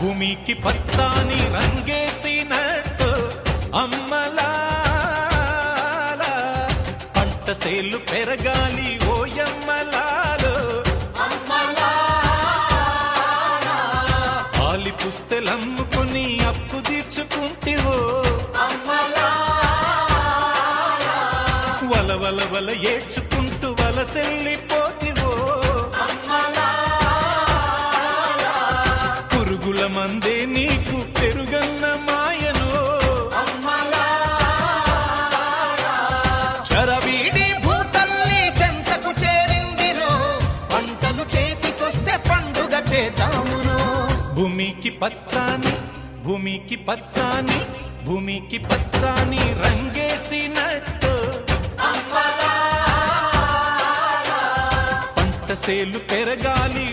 భూమికి పచ్చాని రంగేసినట్టు అమ్మలాల పంట సేలు పెరగాలి ఓయమ్మలాలు ఆలి పుస్తెలమ్ముకొని అప్పు తీర్చుకుంటివో వల వల వల ఏడ్చుకుంటూ వలసెల్లిపోతివో పురుగుల మందే నీకు పెరుగన్న మాయను చరవీడి భూతల్లి చెంతకు చేరిందిరో పంటలు చేతికొస్తే పండుగ చేద్దామును భూమికి పచ్చాని భూమికి పచ్చాని భూమికి పచ్చాని రంగేసినట్టు పంట సేలు పెరగాలి